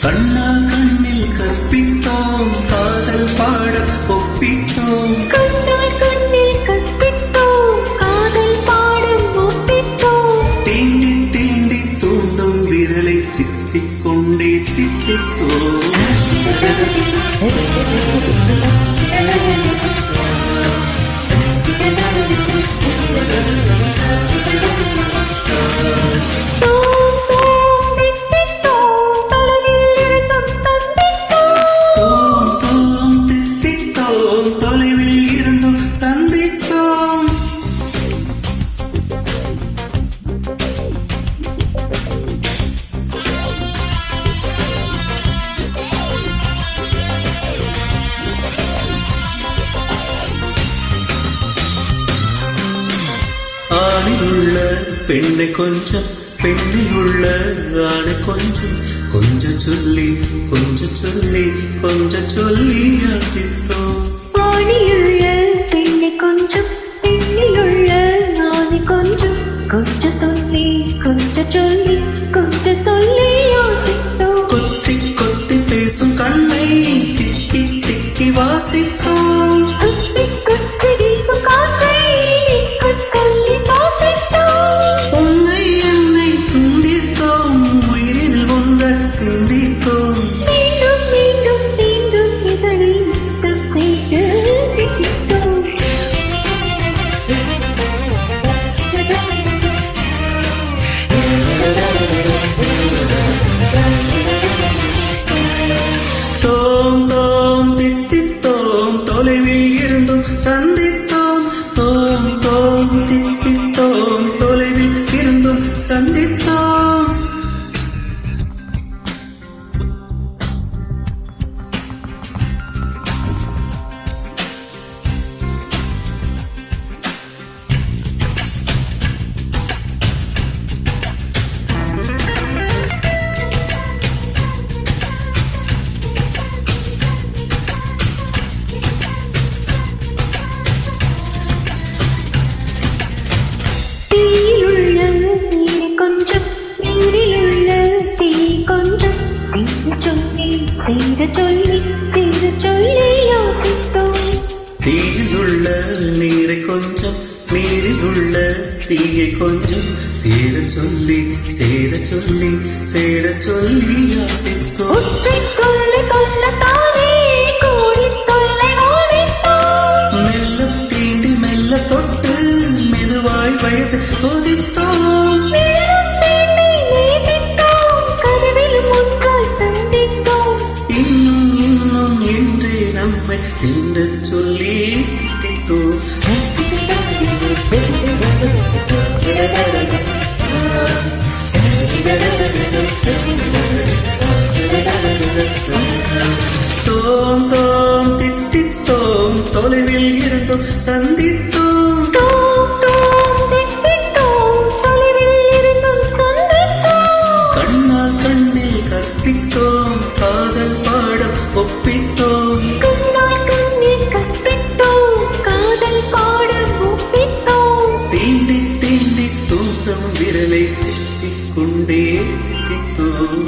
கண்ணால் கண்ணில் கற்பித்தோம் காதல் பாடம் ஒப்பித்தோம் கண்ணால் கண்ணில் கற்பித்தோம் காதல் பாடம் ஒப்பித்தோம் தீண்டி தீண்டி தூண்டும் விரலை தித்திக் கொண்டே தித்தித்தோம் ஆணிலுள்ள பெண்ணை கொஞ்சம் பெண்ணில் உள்ள ஆணை கொஞ்சம் கொஞ்சம் சொல்லி கொஞ்சம் சொல்லி கொஞ்சம் சொல்லி யாசித்தோம் ஆணிலுள்ள பெண்ணை கொஞ்சம் பெண்ணில் உள்ள ஆணை கொஞ்சம் கொஞ்சம் சொல்லி கொஞ்சம் சொல்லி கொஞ்சம் சொல்லி யாசித்தோம் கொத்தி கொத்தி பேசும் கண்ணை திக்கி திக்கி வாசித்தோம் கொத்தி கொத்தி வீசும் காற்றை கற்கல்லி சாப்பிட்டோம் உன்னை என்னை துண்டித்தோம் உயிரில் ஒன்றை சிந்தித்தோம் மீண்டும் மீண்டும் மீண்டும் இதனை முத்தம் செய்து திட்டித்தோம் தோம் தோம் தித்தித்தோம் தொலைவில் இருந்தும் சந்தித்தோம் தோம் தோம் தித்தித்தோம் தொலைவில் இருந்தும் சந்தித்தோம் செய்த சொல்லி செய்த சொல்லி யோசித்தோம் தீயில் உள்ள நீரை கொஞ்சம் நீரில் உள்ள தீயை கொஞ்சம் சேர சொல்லி சேர சொல்லி சேர சொல்லி யாசித்தோம் ஒற்றை சொல்லை சொல்லத்தானே கோடி சொல்லை ஓடித்தோம் மெல்ல தீண்டி மெல்ல தொட்டு மெதுவாய் வயது கொதித்தோம் இன்னும் இன்னும் என்றே நம்மை திண்டச் சொல்லி தித்தித்தோம் தோம் தோம் தித்தித்தோம் தொலைவில் இருந்தும் சந்தித்தோம் கண்ணால் கண்ணில் கற்பித்தோம் காதல் பாடம் ஒப்பித்தோம் தீண்டி தீண்டி தூண்டும் விரலை தித்திக் கொண்டே தித்தித்தோம்